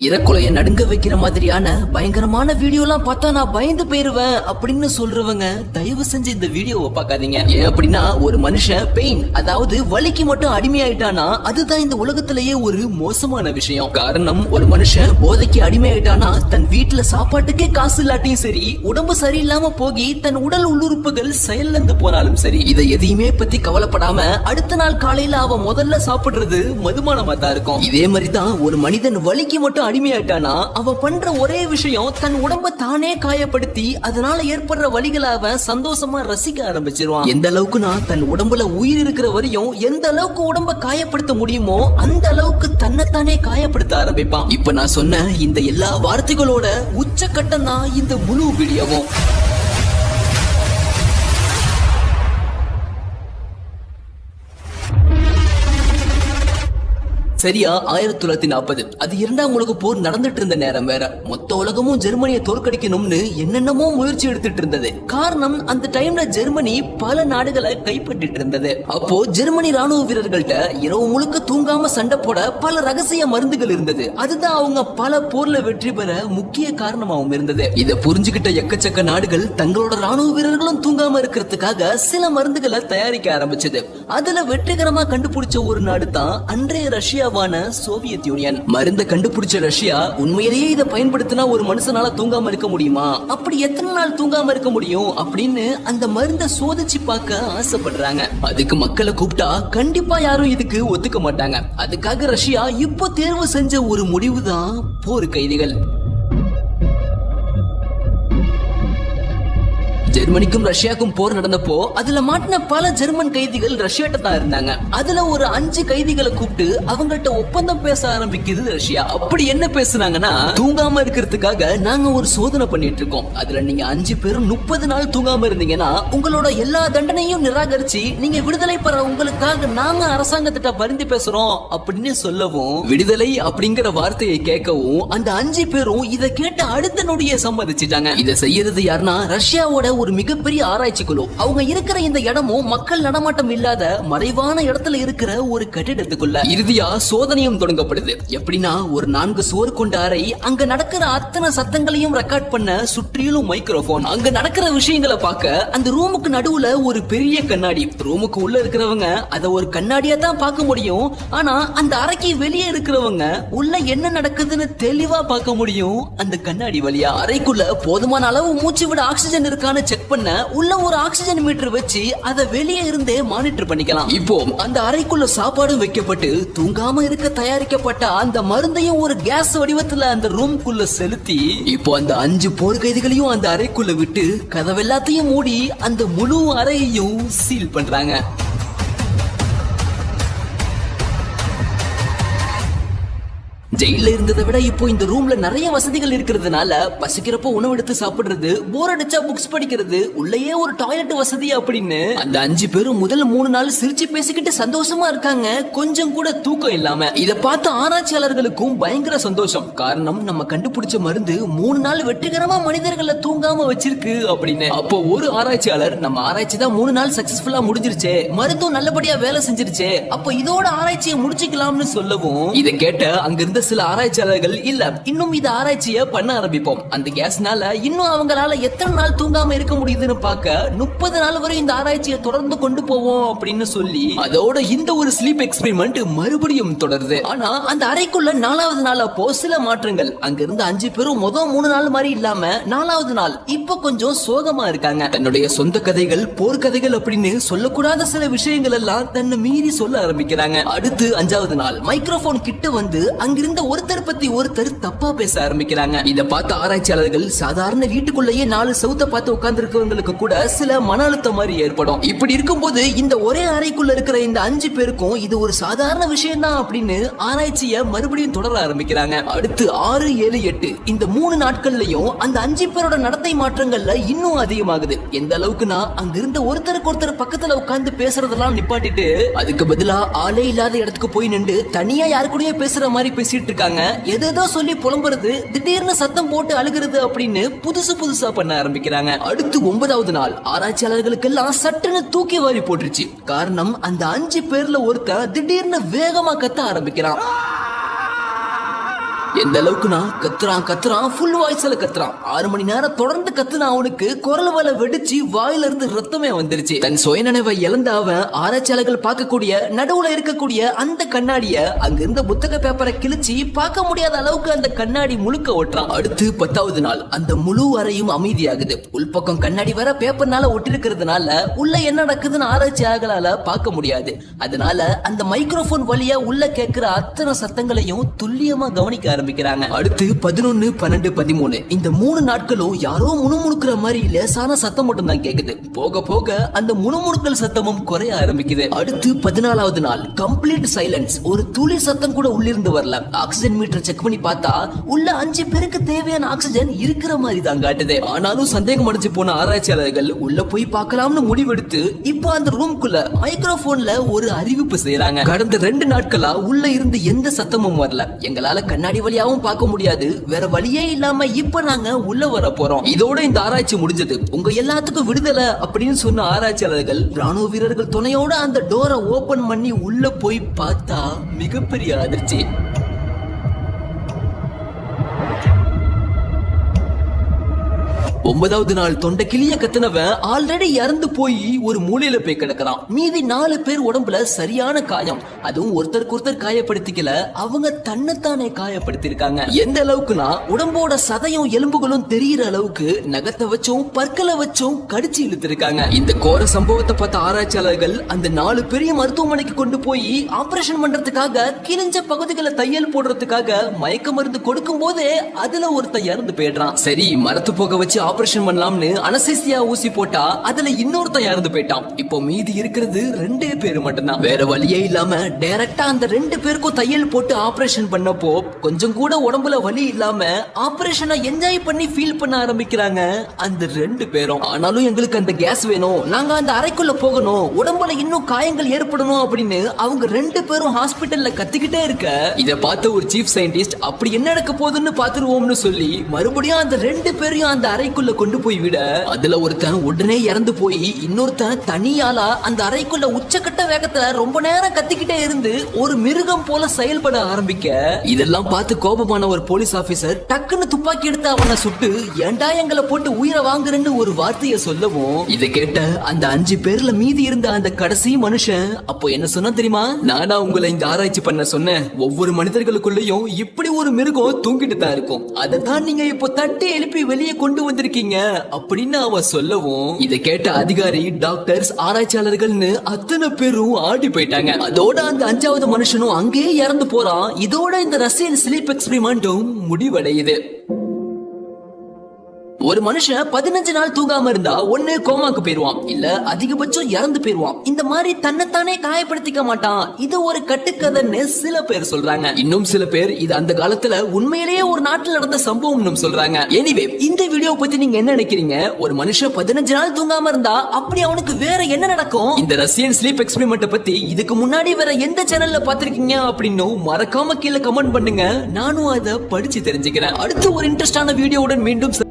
இறக்குலைய நடுங்க வைக்கிற மாதிரியான பயங்கரமான வீடியோ எல்லாம் பார்த்தா நான் பயந்து போயிருவேன் அப்படின்னு சொல்றவங்க தயவு செஞ்சு இந்த வீடியோவை பார்க்காதீங்க. ஏன் அப்படின்னா ஒரு மனுஷன் பெயின் அதாவது வலிக்கு மட்டும் அடிமையாயிட்டானா அதுதான் இந்த உலகத்திலேயே ஒரு மோசமான விஷயம். காரணம் ஒரு மனுஷன் போதைக்கு அடிமையாயிட்டானா தன் வீட்டுல சாப்பாட்டுக்கே காசு இல்லாட்டியும் சரி, உடம்பு சரியில்லாம போகி தன் உடல் உள்ளுறுப்புகள் செயலிழந்து போனாலும் சரி, இதை எதையுமே பத்தி கவலைப்படாம அடுத்த நாள் காலையில அவன் முதல்ல சாப்பிடுறது மதுபானமா தான் இருக்கும். இதே மாதிரிதான் ஒரு மனிதன் வலிக்கு மட்டும் அடிமையாயிட்டானா அவன் பண்ற ஒரே விஷயம் தன் உடம்ப தானே காயப்படுத்தி அதனால ஏற்படுற வலிகளை அவன் சந்தோஷமா ரசிக்க ஆரம்பிச்சிருவான். எந்த அளவுக்குனா தன் உடம்புல உயிர் இருக்கிற வரையும் எந்த அளவுக்கு உடம்ப காயப்படுத்த முடியுமோ அந்த அளவுக்கு தன்னைத்தானே காயப்படுத்த ஆரம்பிப்பான். இப்ப நான் சொன்ன இந்த எல்லா வார்த்தைகளோட உச்சக்கட்டம் தான் இந்த முழு வீடியோவும். சரியா 1940 அது இரண்டாம் உலக போர் நடந்துட்டு இருந்த நேரம் வேற. மொத்த உலகமும் ஜெர்மனியை தோற்கடிக்கணும்னு என்னென்னமோ முயற்சி எடுத்துட்டு இருந்தது. காரணம் அந்த டைம்ல ஜெர்மனி பல நாடுகளை கைப்பற்றிட்டு இருந்தது. அப்போ ஜெர்மனி ராணுவ வீரர்கள்ட்ட இரவு முழுக்க தூங்காம சண்டை போட பல ரகசிய மருந்துகள் இருந்தது. அதுதான் அவங்க பல போர்ல வெற்றி பெற முக்கிய காரணமாகவும் இருந்தது. இதை புரிஞ்சுக்கிட்ட எக்கச்சக்க நாடுகள் தங்களோட ராணுவ வீரர்களும் தூங்காம இருக்கிறதுக்காக சில மருந்துகளை தயாரிக்க ஆரம்பிச்சது. அதுல வெற்றிகரமா கண்டுபிடிச்ச ஒரு நாடு தான் அன்றைய ரஷ்யா சோவியத் யூனியன். மருந்த கண்டுபிடிச்ச ரஷ்யா உண்மையிலேயே இதை பயன்படுத்தினா ஒரு மனுஷனால தூங்காம இருக்க முடியுமா, அப்படி எத்தனை நாள் தூங்காம இருக்க முடியும் அப்படின்னு அந்த மருந்த சோதிச்சு பார்க்க ஆசைப்படுறாங்க. அதுக்கு மக்களை கூப்பிட்டா கண்டிப்பா யாரும் இதுக்கு ஒத்துக்க மாட்டாங்க. அதுக்காக ரஷ்யா இப்போ தேர்வு செஞ்ச ஒரு முடிவுதான் போர் கைதிகள். ஜெர்மனிக்கும் ரஷ்யாவுக்கும் போர் நடந்தப்போ அதுல மாட்டின பல ஜெர்மன் கைதிகள் ரஷ்யாட்ட தான் இருந்தாங்க. அதுல ஒரு 5 கைதிகளை கூப்பிட்டு அவங்கள்ட்ட ஒப்பந்தம் பேச ஆரம்பிக்குது ரஷ்யா. அப்படி என்ன பேசுனாங்கன்னா, தூங்காம இருக்கிறதுக்காக நாங்க ஒரு சோதனை பண்ணிட்டு இருக்கோம். அதுல நீங்க 5 பேரும் 30 நாள் தூங்காம இருந்தீங்கன்னா உங்களோட எல்லா தண்டனையும் நிராகரிச்சு நீங்க விடுதலை பெற உங்களுக்காக நாங்க அரசாங்கத்திட்ட பரிந்து பேசுறோம் அப்படின்னு சொல்லவும், விடுதலை அப்படிங்கிற வார்த்தையை கேட்கவும் அந்த 5 பேரும் இதை கேட்ட அடுத்த நொடியை சம்மதிச்சிட்டாங்க. இதை செய்யறது யாருன்னா ரஷ்யாவோட ஒரு மிகப்பெரிய ஆராய்ச்சி குழு. அவங்க இருக்கிற இந்த இடமும் மக்கள் நடமாட்டம் இல்லாத மறைவான இடத்துல இருக்கிற ஒரு கட்டிடத்துக்குள்ள. இறுதியா சோதனையும் தொடங்கப்படுது. எப்படின்னா ஒரு 4 சுவர் கொண்ட அறை, அங்க நடக்கிற அத்தனை சத்தங்களையும் ரெக்கார்ட் பண்ண சுற்றிலும் மைக்ரோபோன், அங்க நடக்கிற விஷயங்களை பார்க்க அந்த ரூமுக்கு நடுவுல ஒரு பெரிய கண்ணாடி. ரூமுக்கு உள்ள இருக்கிறவங்க அத ஒரு கண்ணாடியா தான் பார்க்க முடியும். ஆனா அந்த அறைக்கு வெளியே இருக்கிறவங்க உள்ள என்ன நடக்குதுன்னு தெளிவா பார்க்க முடியும் அந்த கண்ணாடி வழியா. அறைக்குள்ள போதுமான அளவு மூச்சு விட ஆக்சிஜன் இருக்கான்னு செக் பண்ண உள்ள ஒரு ஆக்சிஜன் மீட்டர் வச்சு அதை வெளியே இருந்தே மானிட்டர் பண்ணிக்கலாம். இப்போ அந்த அறைக்குள்ள சாப்பாடும் வைக்கப்பட்டு தூங்காம இருக்க தயாரிக்கப்பட்ட அந்த மருந்தையும் ஒரு கேஸ் வடிவத்துல அந்த ரூம்குள்ள செலுத்தி இப்போ அந்த 5 போர் கைதிகளையும் அந்த அறைக்குள்ள விட்டு கதவெல்லாத்தையும் மூடி அந்த முழு அறையையும் சீல் பண்றாங்க. ஜெயில இருந்ததை விட இப்போ இந்த ரூம்ல நிறைய வசதிகள் இருக்கிறதுனால பசிக்கிறப்போ உணவு எடுத்து சாப்பிடுறது, போர் அடிச்சா புக்ஸ் படிக்கிறது, உள்ளேயே ஒரு டாய்லெட் வசதி அப்படின்னு அந்த 5 பேரும் முதல் 3 நாள் சிரிச்சு பேசிக்கிட்டு சந்தோஷமா இருக்காங்க, கொஞ்சம் கூட தூக்கம் இல்லாம. இத பார்த்த ஆராய்ச்சியாளர்களுக்கும் பயங்கர சந்தோஷம். காரணம் நம்ம கண்டுபிடிச்ச மருந்து 3 நாள் வெற்றிகரமா மனிதர்களை தூங்காம வச்சிருக்கு அப்படின்னு. அப்போ ஒரு ஆராய்ச்சியாளர், நம்ம ஆராய்ச்சி தான் 3 நாள் சக்சஸ்ஃபுல்லா முடிஞ்சிருச்சே, மருந்தும் நல்லபடியா வேலை செஞ்சிருச்சே, அப்போ இதோட ஆராய்ச்சியை முடிச்சுக்கலாம்னு சொல்லவும், இதை கேட்ட அங்கிருந்த சில ஆராய்ச்சியாளர்கள், இல்ல இன்னும் இந்த ஆராய்ச்சியை பண்ண ஆரம்பிப்போம், அந்த கேஸ்னால இன்னும் அவங்களால எத்தனை நாள் தூங்காம இருக்க முடியுதுன்னு பார்க்க 30 நாள் வரை இந்த ஆராய்ச்சியை தொடர்ந்து கொண்டு போவோம் அப்படின்னு சொல்லி அதோட இந்த ஒரு ஸ்லீப் எக்ஸ்பெரிமெண்ட் மறுபடியும் தொடருது. ஆனா அந்த அறைக்குள்ள 4வது நாள் அப்போ சில மாற்றங்கள். அங்க இருந்த 5 பேரும் முதல் 3 நாள் மாதிரி இல்லாம 4வது நாள் இப்ப கொஞ்சம் சோகமா இருக்காங்க. தன்னுடைய சொந்த கதைகள், போர் கதைகள் அப்படின்னு சொல்லக்கூடாத சில விஷயங்கள் எல்லாம் தன்னை மீறி சொல்ல ஆரம்பிக்கிறாங்க. அடுத்து 5வது நாள் மைக்ரோபோன் கிட்ட வந்து அங்கிருந்த ஒருத்தர் பத்தி ஒருத்தர் தப்பா பேச ஆரம்பிக்கிறாங்க. இத பார்த்த ஆராய்ச்சியாளர்கள், சாதாரண வீட்டுக்குள்ளேயே 4 செவுத்த பார்த்து உட்கார்ந்து இருக்கிறவங்களுக்கு கூட சில மன அழுத்தம் மாதிரி ஏற்படும். இப்படி இருக்கும்போது இந்த ஒரே அறைக்குள்ள இருக்கிற இந்த 5 பேருக்கும் இது ஒரு சாதாரண விஷயம் தான் அப்படின்னு ஆராய்ச்சியை மறுபடியும் தொடர ஆரம்பிக்கிறாங்க. அடுத்து 6, 7, 8 இந்த 3 நாட்கள்லயும் அந்த 5 பேரோட நடத்தை மாற்றங்கள்ல இன்னும் அதிகமாகுது. எந்த அளவுக்குன்னா அங்கிருந்த ஒருத்தருக்கு ஒருத்தர் பக்கத்துல உட்கார்ந்து பேசுறதெல்லாம் நிப்பாட்டிட்டு அதுக்கு பதிலா ஆளே இல்லாத இடத்துக்கு போய் நின்று தனியா யாரு கூடயே பேசுற மாதிரி பேசிட்டு இருக்காங்க. எதோ சொல்லி புலம்புறது, திடீர்னு சத்தம் போட்டு அழுகிறது அப்படின்னு புதுசா பண்ண ஆரம்பிக்கிறாங்க. அடுத்து 9வது நாள் ஆராய்ச்சியாளர்களுக்கு எல்லாம் சட்டுன்னு தூக்கி வாரி போட்டுருச்சு. காரணம் அந்த 5 பேர்ல ஒருத்தன் திடீர்னு வேகமா கத்த ஆரம்பிக்கிறான். எந்த அளவுக்குனா கத்துறான் ஃபுல் வாய்ஸ்ல கத்துறான். 6 மணி நேரம் தொடர்ந்து கத்துனா அவனுக்கு குரல் வலை வெடிச்சு வாயில இருந்து ரத்தமே வந்துருச்சு. தன் சுயநினைவை இழந்த அவன் ஆராய்ச்சியாளர்கள் பார்க்கக்கூடிய நடுவுல இருக்கக்கூடிய அந்த கண்ணாடிய அங்க இருந்த புத்தக பேப்பரை கிழிச்சு பார்க்க முடியாத அளவுக்கு அந்த கண்ணாடி முழுக்க ஓட்டுறான். அடுத்து 10வது நாள் அந்த முழு அறையும் அமைதியாகுது. உள்பக்கம் கண்ணாடி வர பேப்பர்னால ஒட்டிருக்கிறதுனால உள்ள என்ன நடக்குதுன்னு ஆராய்ச்சியாளர்களால பார்க்க முடியாது. அதனால அந்த மைக்ரோபோன் வழியா உள்ள கேட்கிற அத்தனை சத்தங்களையும் துல்லியமா கவனிக்க ஆரம்பிக்கிறாங்க. அடுத்து 11, 12, 13 இந்த 3 நாட்களும் யாரோ முணுமுணுக்கிற மாதிரி லேசான சத்தம் மட்டும் தான் கேக்குது. போக போக அந்த முணுமுணுக்கல் சத்தமும் குறைய ஆரம்பிக்குது. அடுத்து 14வது நாள் கம்ப்ளீட் சைலன்ஸ். ஒரு துளி சத்தம் கூட உள்ளிருந்து வரல. ஆக்சிஜன் மீட்டர் செக் பண்ணி பார்த்தா உள்ள 5 பேருக்கு தேவையான ஆக்சிஜன் இருக்கிற மாதிரி தான் காட்டுது. ஆனாலும் சந்தேகம் அடைஞ்சு போன ஆராய்ச்சியாளர்கள் உள்ள போய் பார்க்கலாம்னு முடிவெடுத்து இப்போ அந்த ரூம்குள்ள மைக்ரோபோன்ல ஒரு அறிவிப்பு செய்யறாங்க. கடந்த 2 நாட்களா உள்ள இருந்து எந்த சத்தமும் வரல. எங்களால கண்ணாடி வழியாவும் பார்க்க முடியாது. வேற வழியே இல்லாம இப்ப நாங்க உள்ள வர போறோம். இதோட இந்த ஆராய்ச்சி முடிஞ்சது. உங்க எல்லாத்துக்கும் விடுதலை அப்படின்னு சொன்ன ஆராய்ச்சியாளர்கள் ராணுவ வீரர்கள் துணையோட அந்த டோரை ஓபன் பண்ணி உள்ள போய் பார்த்தா மிகப்பெரிய அதிர்ச்சி. 9வது நாள் தொண்டை கிளிய கத்துனவன் ஆல்ரெடி இறந்து போய் ஒரு மூலையில போய் கிடக்கிறான். மீதி 4 பேர் உடம்புல சரியான காயம். அதுவும் ஒருத்தருக்கு ஒருத்தர் காயப்படுத்திக்கல, அவங்க தன்னைத்தானே காயப்படுத்திருக்காங்க. எந்த அளவுக்குனா உடம்போட சதையும் எலும்புகளும் தெரிகிற அளவுக்கு நகத்தை வச்சும் பற்களை வச்சும் கடிச்சு இழுத்திருக்காங்க. இந்த கோர சம்பவத்தை பார்த்த ஆராய்ச்சியாளர்கள் அந்த 4 பெரிய மருத்துவமனைக்கு கொண்டு போய் ஆபரேஷன் பண்றதுக்காக கிழிஞ்ச பகுதிகளை தையல் போடுறதுக்காக மயக்க மருந்து கொடுக்கும் போதே அதுல ஒருத்தர் இறந்து போயிடுறான். சரி, மரத்து போக வச்சு ஆபரேஷன் பண்ணலாம்னு அனஸ்தீசியா ஊசி போட்டா அதுல இன்னொருத்தன் இறந்து போயிட்டான். இப்போ மீதி இருக்கிறது 2 பேர் மட்டும்தான். வேற வழியே இல்லாம டைரக்டா அந்த 2 பேருக்கும் தையல் போட்டு ஆபரேஷன் பண்ணப்போ கொஞ்சம் கூட உடம்புல வலி இல்லாம ஆபரேஷனை என்ஜாய் பண்ணி ஃபீல் பண்ண ஆரம்பிக்கிறாங்க அந்த 2 பேரும். ஆனாலும் எங்களுக்கு அந்த கேஸ் வேணும், நாங்க அந்த அறைக்குள்ள போகணும், உடம்புல இன்னும் காயங்கள் ஏற்படணும் அப்படின்னு அவங்க 2 பேரும் ஹாஸ்பிட்டல்ல கத்திக்கிட்டே இருக்க இத பார்த்த ஒரு சீஃப் சயின்டிஸ்ட் அப்படி என்ன நடக்க போகுதுன்னு பாத்துருவோம்னு சொல்லி மறுபடியும் அந்த 2 பேரையும் அந்த அறைக்குள்ள கொண்டு போய் விட அதுல ஒருத்தன் உடனே இறந்து போய் இன்னொருத்தன் தனியாலா அந்த அறைக்குள்ள உச்சக்கட்ட வேகத்துல ரொம்ப நேரம் கத்திக்கிட்டே இருந்து ஒரு மிருகம் போல செயல்பட ஆரம்பிக்க இதெல்லாம் பார்த்து கோபமான ஒரு போலீஸ் ஆபீசர் டக்குன்னு துப்பாக்கி எடுத்து அவனை சுட்டு ஏண்டா எங்களை போட்டு உயிரை வாங்குறேன்னு ஒரு வார்த்தையை சொல்லவும் இதை கேட்ட அந்த 5 பேர்ல மீதி இருந்த அந்த கடைசி மனுஷன் அப்போ என்ன சொன்னா தெரியுமா? நானா உங்களை இந்த ஆராய்ச்சி பண்ண சொன்னேன். ஒவ்வொரு மனிதர்களுக்குள்ளயும் இப்படி ஒரு மிருகம் தூங்கிட்டு தான் இருக்கும். அதை தான் நீங்க இப்போ தட்டி எழுப்பி வெளியே கொண்டு வந்திருக்கீங்க அப்படின்னு அவ சொல்லவும் இதை கேட்ட அதிகாரி, டாக்டர்ஸ், ஆராய்ச்சியாளர்கள்னு அத்தனை பேரும் ஆடி போயிட்டாங்க. அதோட அந்த 5வது மனுஷனும் அங்கேயே இறந்து போறான். இதோட இந்த ரஷ்யன் ஸ்லீப் எக்ஸ்பெரிமெண்ட்டும் முடிவடையுது. ஒரு மனுஷன் 15 நாள் தூங்காம இருந்தா ஒண்ணு கோமாக்கு போயிருவான், இல்ல அதிகபட்சம் இறந்து போயிருவான். இந்த மாதிரி தன்னைத்தானே காயப்படுத்திக்க மாட்டான். இது ஒரு கட்டுக்கதைன்னு சில பேர் சொல்றாங்க. இன்னும் சில பேர் இது அந்த காலத்துல உண்மையிலேயே ஒரு நாட்டில் நடந்த சம்பவம்னு சொல்றாங்க. எனிவே, இந்த வீடியோ பத்தி நீங்க என்ன நினைக்கிறீங்க? ஒரு மனுஷன் 15 நாள் தூங்காம இருந்தா அப்படி அவனுக்கு வேற என்ன நடக்கும்? இந்த ரஷ்யன் ஸ்லீப் எக்ஸ்பெரிமெண்ட் பத்தி இதுக்கு முன்னாடி வேற எந்த சேனல்ல பாத்திருக்கீங்க அப்படின்னு மறக்காம கீழே கமெண்ட் பண்ணுங்க. நானும் அதை படிச்சு தெரிஞ்சுக்கிறேன். அடுத்து ஒரு இன்ட்ரெஸ்டான வீடியோவுடன் மீண்டும்